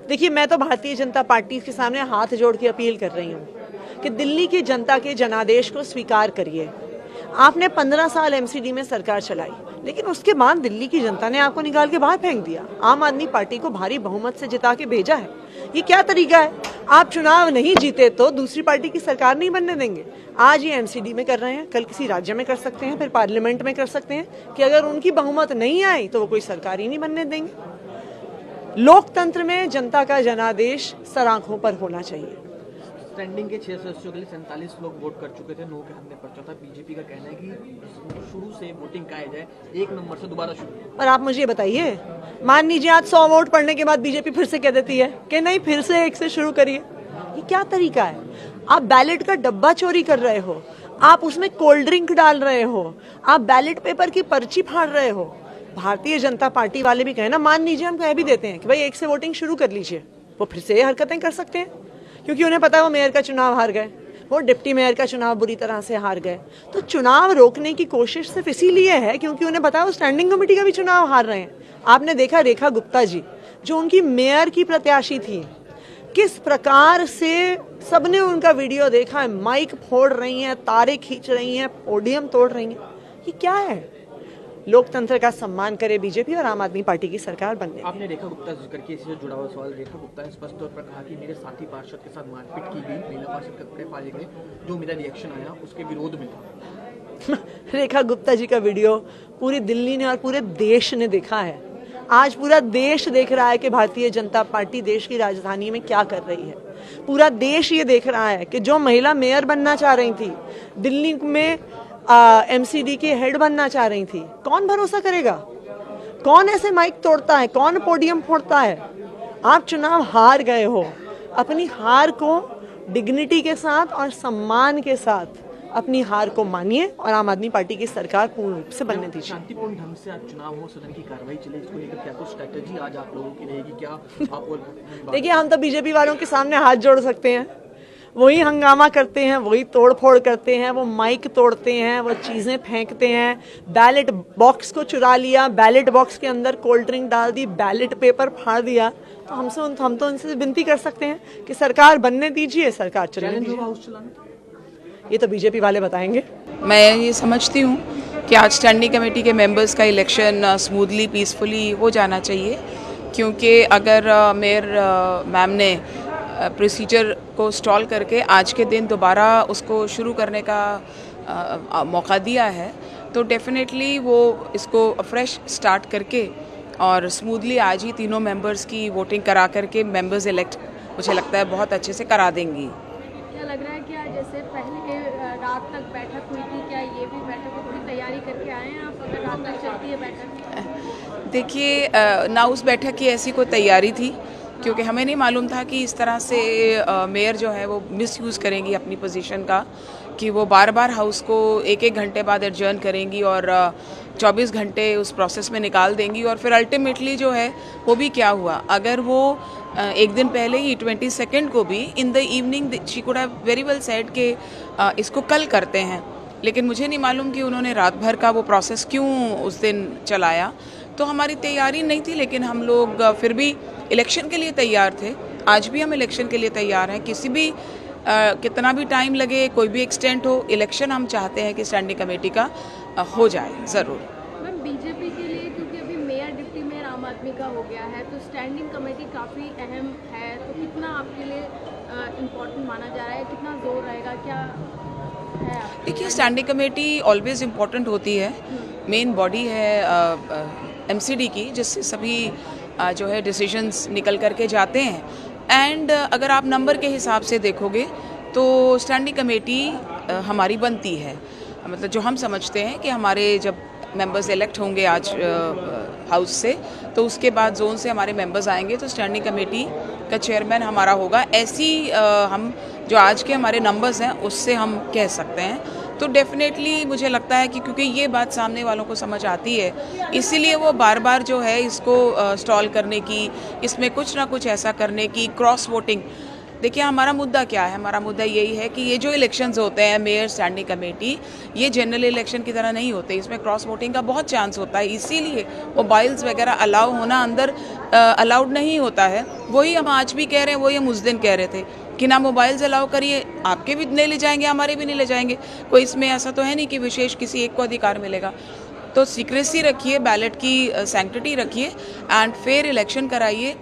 देखिए, मैं तो भारतीय जनता पार्टी के सामने हाथ जोड़ के अपील कर रही हूँ कि दिल्ली की जनता के जनादेश को स्वीकार करिए। आपने 15 साल एमसीडी में सरकार चलाई, लेकिन उसके बाद दिल्ली की जनता ने आपको निकाल के बाहर फेंक दिया। आम आदमी पार्टी को भारी बहुमत से जिता के भेजा है। ये क्या तरीका है? आप चुनाव नहीं जीते तो दूसरी पार्टी की सरकार नहीं बनने देंगे। आज ये एमसीडी में कर रहे हैं, कल किसी राज्य में कर सकते हैं, फिर पार्लियामेंट में कर सकते हैं कि अगर उनकी बहुमत नहीं आई तो वो कोई सरकार ही नहीं बनने देंगे। लोकतंत्र में जनता का जनादेश सराखों पर होना चाहिए। स्टैंडिंग के 6 सदस्यों के लिए 47 लोग वोट कर चुके थे, 9 के हाथ में पर्चा था। बीजेपी का कहना है कि शुरू से वोटिंग कराई जाए, 1 नंबर से दोबारा शुरू। और आप मुझे बताइए, मान लीजिए आज 100 वोट पड़ने के बाद बीजेपी फिर से कह देती है कि नहीं, फिर से 1 से शुरू करिए। ये क्या तरीका है? आप बैलेट का डब्बा चोरी कर रहे हो, आप उसमें कोल्ड ड्रिंक डाल रहे हो, आप बैलेट पेपर की पर्ची फाड़ रहे हो। भारतीय जनता पार्टी वाले भी कहें ना, मान लीजिए हम कह भी देते हैं कि भाई 1 से वोटिंग शुरू कर लीजिए, वो फिर से ये हरकतें कर सकते हैं, क्योंकि उन्हें पता है वो मेयर का चुनाव हार गए, वो डिप्टी मेयर का चुनाव बुरी तरह से हार गए। तो चुनाव रोकने की कोशिश सिर्फ इसीलिए है क्योंकि उन्हें पता है वो स्टैंडिंग कमेटी का भी चुनाव हार रहे हैं। आपने देखा रेखा गुप्ता जी, जो उनकी मेयर की प्रत्याशी थी, किस प्रकार से सबने उनका वीडियो देखा है, माइक फोड़ रही हैं, तारे खींच रही हैं, पोडियम तोड़ रही हैं। ये क्या है? लोकतंत्र का सम्मान करे बीजेपी और आम आदमी पार्टी की सरकार बनने। आपने रेखा गुप्ता जिक्र किया, इसी से जुड़ा हुआ सवाल। रेखा गुप्ता ने स्पष्ट तौर पर कहा कि मेरे साथी पार्षद के साथ मारपीट की गई, महिला पार्षद के कपड़े फाड़े गए, जो मेरा रिएक्शन आया उसके विरोध में था। रेखा गुप्ता जी का वीडियो पूरी दिल्ली ने और पूरे देश ने देखा है। आज पूरा देश देख रहा है कि भारतीय जनता पार्टी देश की राजधानी में क्या कर रही है। पूरा देश ये देख रहा है कि जो महिला मेयर बनना चाह रही थी, दिल्ली में एमसीडी के हेड बनना चाह रही थी, कौन भरोसा करेगा? कौन ऐसे माइक तोड़ता है? कौन पोडियम फोड़ता है? आप चुनाव हार गए हो, अपनी हार को डिग्निटी के साथ और सम्मान के साथ अपनी हार को मानिए और आम आदमी पार्टी की सरकार पूर्ण रूप से बनने दीजिए। शांतिपूर्ण ढंग से आज चुनाव हो, सदन की कार्रवाई चले, इसको लेकर क्या कुछ स्ट्रैटेजी आज आप लोगों की रहेगी? क्या आप देखिए, हम तो बीजेपी वालों के सामने हाथ जोड़ सकते हैं। वही हंगामा करते हैं, वही तोड़ फोड़ करते हैं, वो माइक तोड़ते हैं, वो चीज़ें फेंकते हैं, बैलेट बॉक्स को चुरा लिया, बैलेट बॉक्स के अंदर कोल्ड ड्रिंक डाल दी, बैलेट पेपर फाड़ दिया। तो हम तो उनसे विनती कर सकते हैं कि सरकार बनने दीजिए, सरकार चलने दीजिए। ये तो बीजेपी वाले बताएंगे। मैं ये समझती हूँ कि आज स्टैंडिंग कमेटी के मेंबर्स का इलेक्शन स्मूथली पीसफुली हो जाना चाहिए, क्योंकि अगर मेयर मैम ने प्रोसीजर को स्टॉल करके आज के दिन दोबारा उसको शुरू करने का मौका दिया है, तो डेफिनेटली वो इसको फ्रेश स्टार्ट करके और स्मूथली आज ही तीनों मेंबर्स की वोटिंग करा करके मेंबर्स इलेक्ट, मुझे लगता है, बहुत अच्छे से करा देंगी। क्या लग रहा है कि आज जैसे पहले रात तक बैठक हुई थी, क्या ये भी बैठक की पूरी तैयारी करके आए हैं आप, अगर रात तक चलती है बैठक? देखिए, ना उस बैठक की ऐसी कोई तैयारी थी, क्योंकि हमें नहीं मालूम था कि इस तरह से मेयर जो है वो मिसयूज़ करेंगी अपनी पोजीशन का, कि वो बार बार हाउस को 1-1 घंटे बाद एडजर्न करेंगी और 24 घंटे उस प्रोसेस में निकाल देंगी। और फिर अल्टीमेटली जो है वो भी क्या हुआ, अगर वो एक दिन पहले ही 22 को भी in the evening she could have very well said कि इसको कल करते हैं, लेकिन मुझे नहीं मालूम कि उन्होंने रात भर का वो प्रोसेस क्यों उस दिन चलाया। तो हमारी तैयारी नहीं थी, लेकिन हम लोग फिर भी इलेक्शन के लिए तैयार थे। आज भी हम इलेक्शन के लिए तैयार हैं, किसी भी कितना भी टाइम लगे, कोई भी एक्सटेंट हो, इलेक्शन हम चाहते हैं कि स्टैंडिंग कमेटी का हो जाए ज़रूर। मैम, बीजेपी के लिए क्योंकि अभी मेयर डिप्टी मेयर आम आदमी का हो गया है, तो स्टैंडिंग कमेटी काफ़ी अहम है, तो कितना आपके लिए इम्पोर्टेंट माना जा रहा है, कितना जोर रहेगा, क्या है? देखिए, स्टैंडिंग कमेटी ऑलवेज इम्पोर्टेंट होती है, मेन बॉडी है एमसीडी की, जिससे सभी जो है डिसीजंस निकल करके जाते हैं। एंड अगर आप नंबर के हिसाब से देखोगे तो स्टैंडिंग कमेटी हमारी बनती है, मतलब जो हम समझते हैं कि हमारे जब मेंबर्स इलेक्ट होंगे आज हाउस से, तो उसके बाद जोन से हमारे मेंबर्स आएंगे, तो स्टैंडिंग कमेटी का चेयरमैन हमारा होगा। ऐसी हम जो आज के हमारे नंबर्स हैं उससे हम कह सकते हैं। तो डेफिनेटली मुझे लगता है कि क्योंकि ये बात सामने वालों को समझ आती है, इसीलिए वो बार बार जो है इसको स्टॉल करने की, इसमें कुछ ना कुछ ऐसा करने की, क्रॉस वोटिंग। देखिए हमारा मुद्दा क्या है, हमारा मुद्दा यही है कि ये जो इलेक्शंस होते हैं मेयर स्टैंडिंग कमेटी, ये जनरल इलेक्शन की तरह नहीं होते, इसमें क्रॉस वोटिंग का बहुत चांस होता है, इसीलिए मोबाइल्स वगैरह अलाउ होना अंदर अलाउड नहीं होता है। वही हम आज भी कह रहे हैं, वही हम उस दिन कह रहे थे कि ना मोबाइल्स अलाउ करिए, आपके भी नहीं ले जाएंगे, हमारे भी नहीं ले जाएंगे। कोई इसमें ऐसा तो है नहीं कि विशेष किसी एक को अधिकार मिलेगा। तो सीक्रेसी रखिए, बैलेट की सैंक्टिटी रखिए एंड फेयर इलेक्शन कराइए।